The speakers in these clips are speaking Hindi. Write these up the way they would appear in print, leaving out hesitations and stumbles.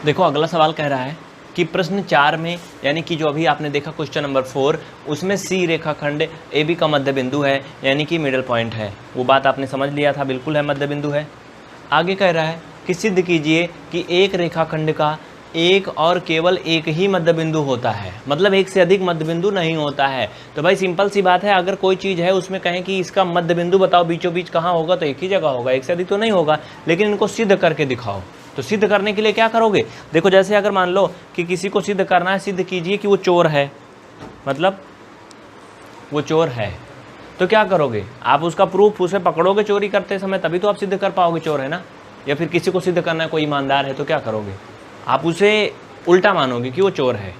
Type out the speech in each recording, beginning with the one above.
देखो अगला सवाल कह रहा है कि प्रश्न 4 में, यानी कि जो अभी आपने देखा क्वेश्चन नंबर 4, उसमें सी रेखाखंड ए बी का मध्य बिंदु है, यानी कि मिडल पॉइंट है। वो बात आपने समझ लिया था, बिल्कुल है, मध्य बिंदु है। आगे कह रहा है कि सिद्ध कीजिए कि एक रेखाखंड का एक और केवल एक ही मध्य बिंदु होता है, मतलब एक से अधिक मध्य बिंदु नहीं होता है। तो भाई सिंपल सी बात है, अगर कोई चीज़ है उसमें कहें कि इसका मध्य बिंदु बताओ बीचों बीच कहाँ होगा, तो एक ही जगह होगा, एक से अधिक तो नहीं होगा। लेकिन इनको सिद्ध करके दिखाओ। तो सिद्ध करने के लिए क्या करोगे? देखो जैसे अगर मान लो कि किसी को सिद्ध करना है, सिद्ध कीजिए कि वो चोर है, मतलब वो चोर है, तो क्या करोगे आप? उसका प्रूफ उसे पकड़ोगे चोरी करते समय, तभी तो आप सिद्ध कर पाओगे चोर है ना। या फिर किसी को सिद्ध करना है कोई ईमानदार है, तो क्या करोगे आप? उसे उल्टा मानोगे कि वो चोर है।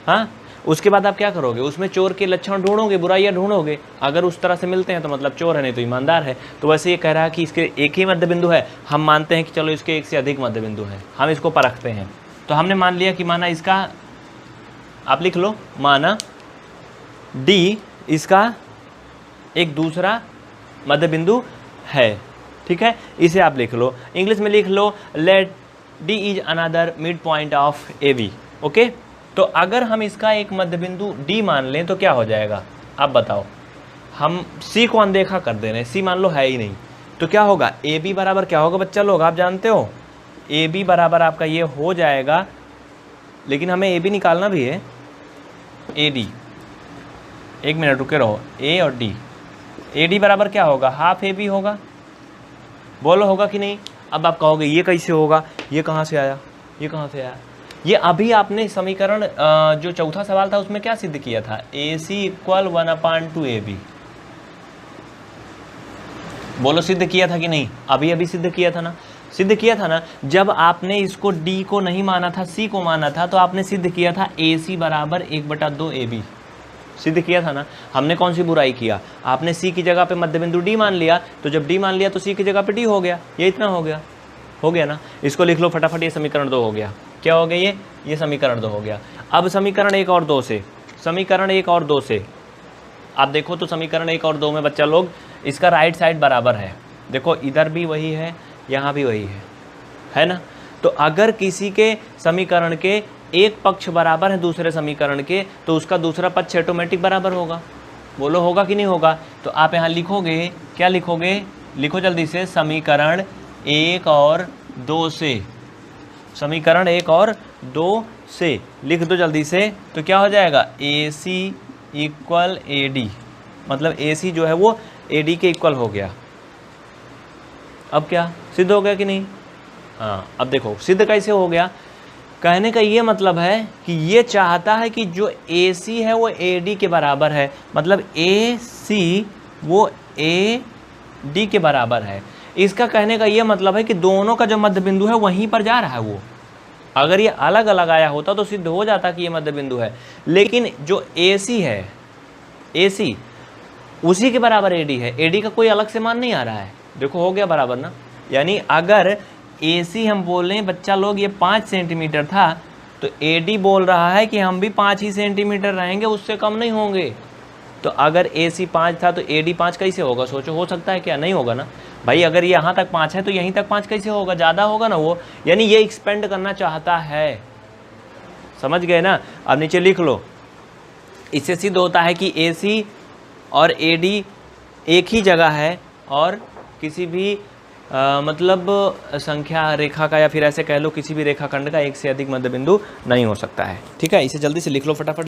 हाँ, उसके बाद आप क्या करोगे? उसमें चोर के लक्षण ढूंढोगे, बुराइयां ढूंढोगे। अगर उस तरह से मिलते हैं तो मतलब चोर है, नहीं तो ईमानदार है। तो वैसे ये कह रहा है कि इसके एक ही मध्य बिंदु है। हम मानते हैं कि चलो इसके एक से अधिक मध्य बिंदु है, हम इसको परखते हैं। तो हमने मान लिया कि माना इसका, आप लिख लो, माना डी इसका एक दूसरा मध्य बिंदु है, ठीक है, इसे आप लिख लो। इंग्लिश में लिख लो, let D is another mid point of A B. Okay, तो अगर हम इसका एक मध्य बिंदु डी मान लें तो क्या हो जाएगा आप बताओ? हम सी को अनदेखा कर दे रहे हैं, सी मान लो है ही नहीं, तो क्या होगा? ए बी बराबर क्या होगा बच्चा लोग, आप जानते हो? ए बी बराबर आपका ये हो जाएगा, लेकिन हमें ए बी निकालना भी है, ए डी। एक मिनट रुके रहो, ए और डी। ए डी बराबर क्या होगा? हाफ ए बी होगा। बोलो होगा कि नहीं? अब आप कहोगे ये कैसे होगा, ये कहाँ से आया, ये कहाँ से आया? ये अभी आपने समीकरण जो चौथा सवाल था उसमें क्या सिद्ध किया था? ए सी इक्वल 1/2 ए बी। बोलो सिद्ध किया था कि नहीं? अभी अभी सिद्ध किया था ना, सिद्ध किया था ना। जब आपने इसको डी को नहीं माना था, सी को माना था, तो आपने सिद्ध किया था ए सी बराबर 1/2 ए बी, सिद्ध किया था ना। हमने कौन सी बुराई किया? आपने सी की जगह पे मध्य बिंदु डी मान लिया, तो जब डी मान लिया तो सी की जगह पे डी हो गया, ये इतना हो गया ना। इसको लिख लो फटाफट, ये समीकरण 2 हो गया। क्या हो गया? ये समीकरण 2 हो गया। अब समीकरण 1 और 2 से, समीकरण 1 और 2 से आप देखो तो समीकरण 1 और 2 में बच्चा लोग इसका राइट साइड बराबर है। देखो इधर भी वही है, यहाँ भी वही है ना। तो अगर किसी के समीकरण के एक पक्ष बराबर है दूसरे समीकरण के, तो उसका दूसरा पक्ष ऑटोमेटिक बराबर होगा। बोलो होगा कि नहीं होगा? तो आप यहाँ लिखोगे, क्या लिखोगे? लिखो जल्दी से, समीकरण 1 और 2 से, समीकरण 1 और 2 से लिख दो जल्दी से। तो क्या हो जाएगा? ए सी इक्वल ए डी, मतलब ए सी जो है वो ए डी के इक्वल हो गया। अब क्या सिद्ध हो गया कि नहीं? हाँ, अब देखो सिद्ध कैसे हो गया। कहने का ये मतलब है कि ये चाहता है कि जो ए सी है वो ए डी के बराबर है, मतलब ए सी वो ए डी के बराबर है। इसका कहने का ये मतलब है कि दोनों का जो मध्य बिंदु है वहीं पर जा रहा है वो। अगर ये अलग अलग आया होता तो सिद्ध हो जाता कि ये मध्य बिंदु है, लेकिन जो ए सी है, ए सी उसी के बराबर ए डी है, ए डी का कोई अलग से मान नहीं आ रहा है। देखो हो गया बराबर ना। यानी अगर ए सी हम बोल रहे हैं बच्चा लोग ये 5 सेंटीमीटर था, तो ए डी बोल रहा है कि हम भी 5 ही सेंटीमीटर रहेंगे, उससे कम नहीं होंगे। तो अगर ए सी 5 था तो ए डी 5 कैसे होगा? सोचो, हो सकता है क्या? नहीं होगा ना भाई। अगर यहाँ तक 5 है तो यहीं तक 5 कैसे होगा? ज़्यादा होगा ना वो। यानी ये एक्सपेंड करना चाहता है, समझ गए ना। अब नीचे लिख लो, इससे सिद्ध होता है कि ए सी और ए डी एक ही जगह है और किसी भी मतलब संख्या रेखा का, या फिर ऐसे कह लो किसी भी रेखाखंड का एक से अधिक मध्य बिंदु नहीं हो सकता है। ठीक है, इसे जल्दी से लिख लो फटाफट।